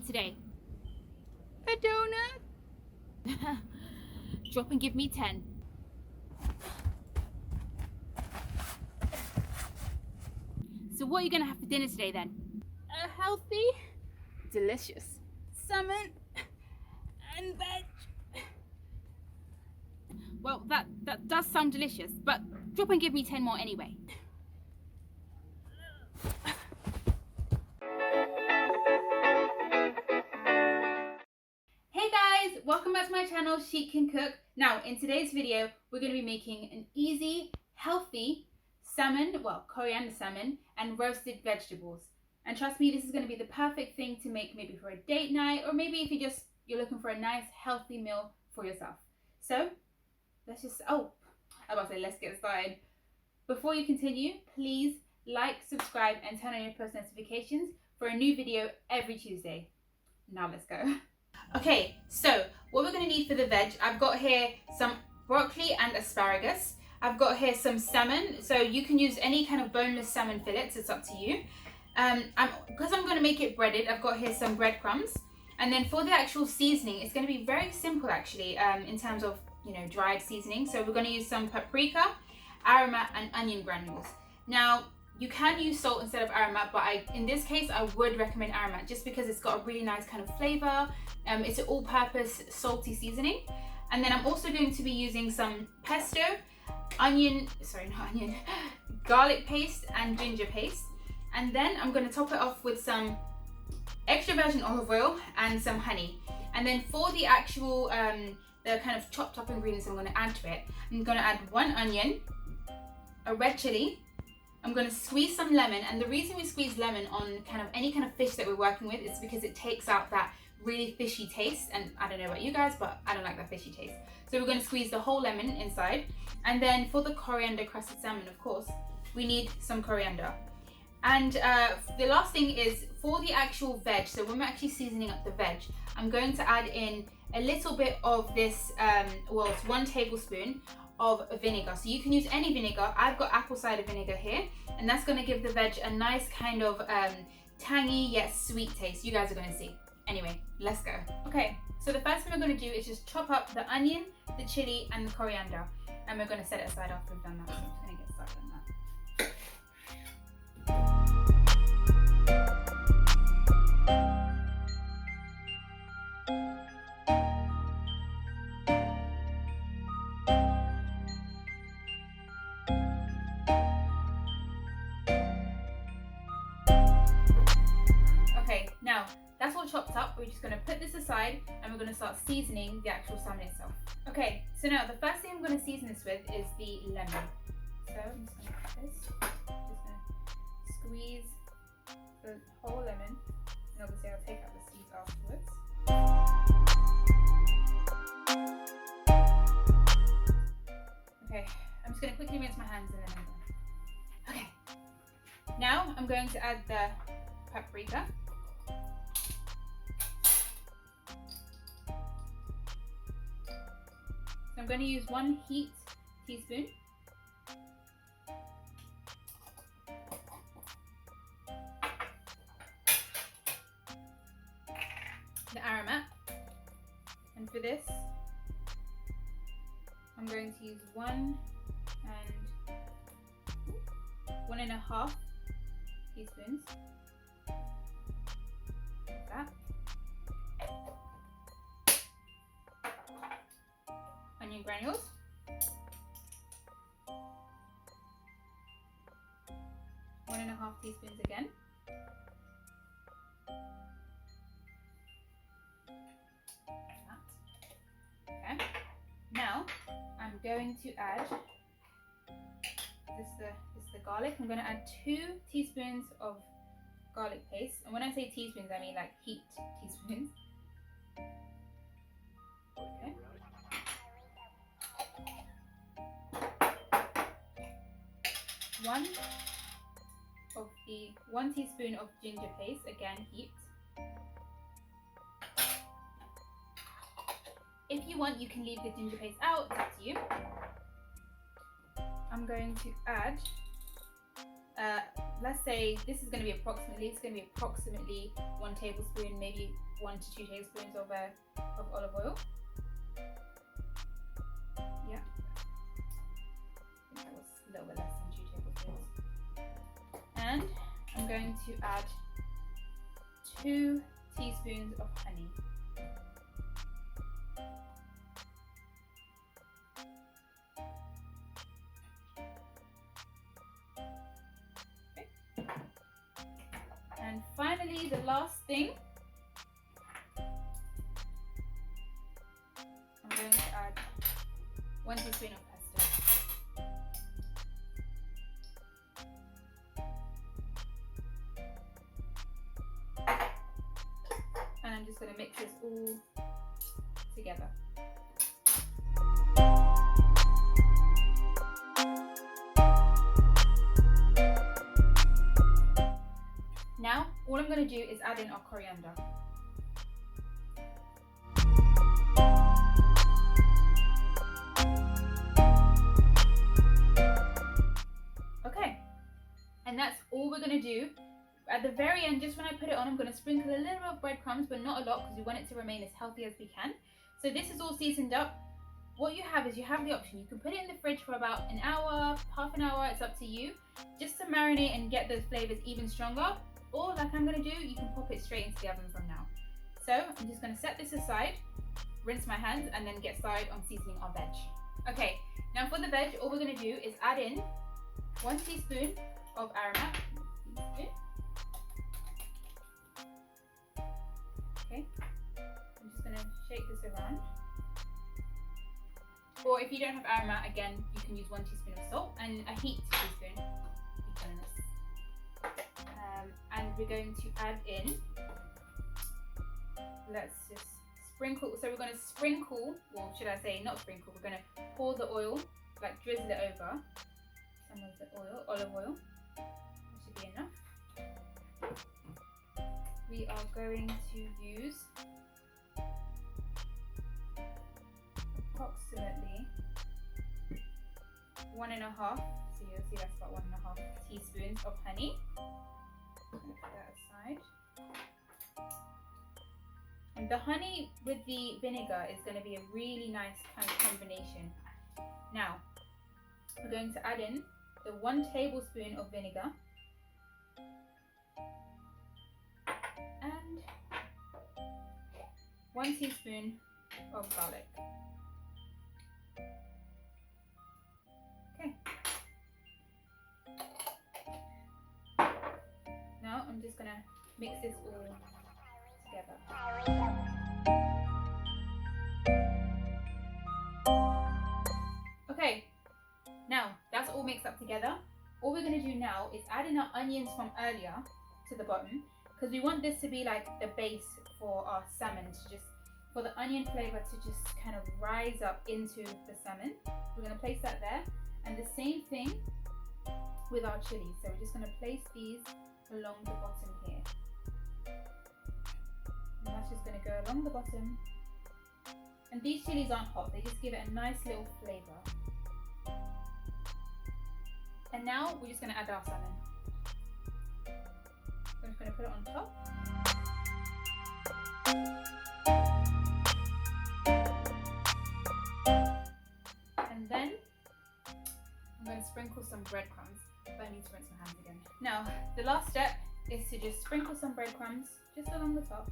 eat today? A donut? Drop and give me 10. So what are you gonna have for dinner today then? A healthy, delicious salmon and veg. Well, that does sound delicious, but drop and give me 10 more anyway. Hey guys, welcome back to my channel, Chic Can Cook. Now, in today's video, we're going to be making an easy, healthy salmon, well, coriander salmon and roasted vegetables. And trust me, this is going to be the perfect thing to make maybe for a date night, or maybe if you're looking for a nice, healthy meal for yourself. So, let's get started. Before you continue, please like, subscribe and turn on your post notifications for a new video every Tuesday. Now let's go. Okay, so what we're going to need for the veg, I've got here some broccoli and asparagus. I've got here some salmon, so you can use any kind of boneless salmon fillets, it's up to you. Because I'm going to make it breaded, I've got here some breadcrumbs. And then for the actual seasoning, it's going to be very simple actually, in terms of, dried seasoning. So we're going to use some paprika, aromat and onion granules. Now, you can use salt instead of aromat, but in this case, I would recommend aromat just because it's got a really nice kind of flavor. It's an all-purpose salty seasoning. And then I'm also going to be using some pesto, garlic paste and ginger paste. And then I'm going to top it off with some extra virgin olive oil and some honey. And then for the actual, the kind of chopped up ingredients I'm going to add to it, I'm going to add 1 onion, a red chilli. I'm going to squeeze some lemon, and the reason we squeeze lemon on any kind of fish that we're working with is because it takes out that really fishy taste, and I don't know about you guys, but I don't like that fishy taste. So we're going to squeeze the whole lemon inside. And then for the coriander crusted salmon, of course, we need some coriander. And the last thing is for the actual veg, so when we're actually seasoning up the veg, I'm going to add in a little bit of this, it's 1 tablespoon of vinegar. So you can use any vinegar. I've got apple cider vinegar here, and that's going to give the veg a nice kind of tangy yet sweet taste. You guys are going to see. Anyway, let's go. Okay, so the first thing we're going to do is just chop up the onion, the chili and the coriander, and we're going to set it aside after we've done that. So I'm just going to get started on that. Okay, now that's all chopped up. We're just going to put this aside and we're going to start seasoning the actual salmon itself. Okay, so now the first thing I'm going to season this with is the lemon. So I'm just going to put this, just going to squeeze the whole lemon, and obviously I'll take out the seeds afterwards. Okay, I'm just going to quickly rinse my hands and then I'm done. Okay, now I'm going to add the paprika. So I'm going to use 1 heaped teaspoon. The aromat. And for this, I'm going to use 1 and 1.5 teaspoons. Like that. Onion granules. 1.5 teaspoons again. Okay. Now I'm going to add this is the garlic. I'm going to add 2 teaspoons of garlic paste. And when I say teaspoons, I mean like heaped teaspoons. Okay. 1 teaspoon of ginger paste, again heaped. If you want, you can leave the ginger paste out, it's up to you. I'm going to add let's say this is going to be approximately, it's going to be approximately 1 tablespoon, maybe 1 to 2 tablespoons of olive oil. Yeah, I think that was a little bit less than 2 tablespoons. And I'm going to add 2 teaspoons of honey. And finally, the last thing, I'm going to add 1 teaspoon of pesto. And I'm just going to mix this all together. Now, all I'm going to do is add in our coriander. Okay, and that's all we're going to do. At the very end, just when I put it on, I'm going to sprinkle a little bit of breadcrumbs, but not a lot because we want it to remain as healthy as we can. So this is all seasoned up. What you have is you have the option. You can put it in the fridge for about an hour, half an hour, it's up to you, just to marinate and get those flavors even stronger. Or like I'm going to do, you can pop it straight into the oven from now. So I'm just going to set this aside, rinse my hands, and then get started on seasoning our veg. Okay, now for the veg, all we're going to do is add in 1 teaspoon of Aromat. Okay, I'm just going to shake this around. Or if you don't have Aromat, again, you can use 1 teaspoon of salt and a heat teaspoon. And we're going to add in, let's just sprinkle, so we're going to sprinkle, well should I say not sprinkle, we're going to pour the oil, like drizzle it over, some of the oil, olive oil, that should be enough. We are going to use approximately 1.5, so you'll see that's about 1.5 teaspoons of honey. I'm going to put that aside. And the honey with the vinegar is going to be a really nice kind of combination. Now, we're going to add in the 1 tablespoon of vinegar and 1 teaspoon of garlic. Okay. Now I'm just going to mix this all together. Okay, now that's all mixed up together. All we're going to do now is add in our onions from earlier to the bottom, because we want this to be like the base for our salmon, to just for the onion flavor to just kind of rise up into the salmon. We're going to place that there, and the same thing with our chilies. So we're just going to place these along the bottom here, and that's just going to go along the bottom. And these chilies aren't hot, they just give it a nice little flavor. And now we're just going to add our salmon. So I'm just going to put it on top. And then I'm going to sprinkle some breadcrumbs, but I need to rinse my hands again. Now, the last step is to just sprinkle some breadcrumbs just along the top.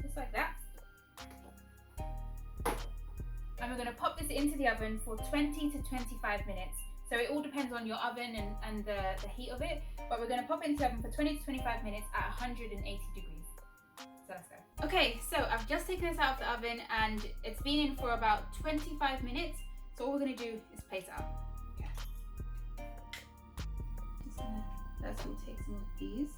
Just like that. And we're going to pop this into the oven for 20 to 25 minutes. So it all depends on your oven and the heat of it, but we're going to pop it into the oven for 20 to 25 minutes at 180 degrees. So let's go. Okay, so I've just taken this out of the oven and it's been in for about 25 minutes. So all we're going to do is place it out. Okay. Just gonna, let's all take some of these.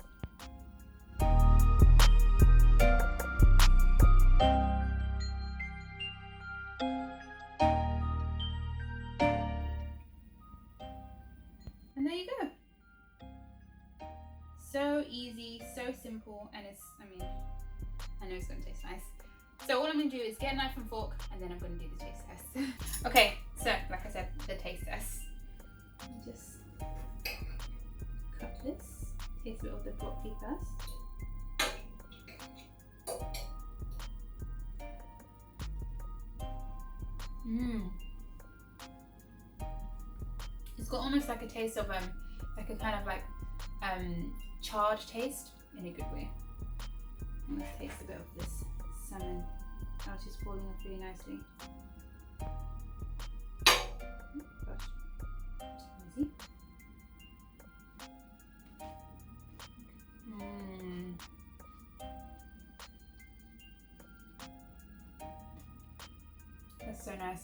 And there you go. So easy, so simple, and it's, I know it's going to taste nice. So all I'm going to do is get a knife and fork, and then I'm going to do the taste test. Okay, so like I said, the taste test. Just cut this. Taste a bit of the broccoli first. It's got almost like a taste of like a kind of like charred taste in a good way. Let's taste a bit of this salmon. Oh, it's just falling off really nicely. Gosh, easy. That's so nice.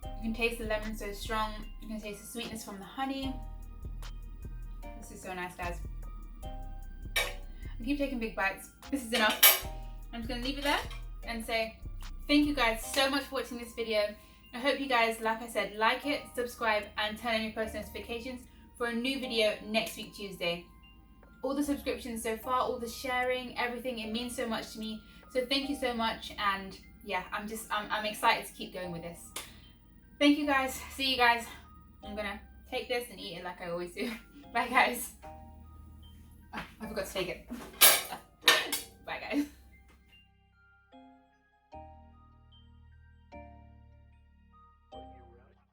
You can taste the lemon so strong. You can taste the sweetness from the honey. This is so nice, guys. I keep taking big bites. This is enough. I'm just gonna leave it there and say thank you guys so much for watching this video. I hope you guys, like I said, like it, subscribe, and turn on your post notifications for a new video next week, Tuesday. All the subscriptions so far, all the sharing, everything, it means so much to me. So thank you so much, and yeah, I'm excited to keep going with this. Thank you guys. See you guys. I'm gonna take this and eat it like I always do. Bye guys. Oh, I forgot to take it. Bye guys.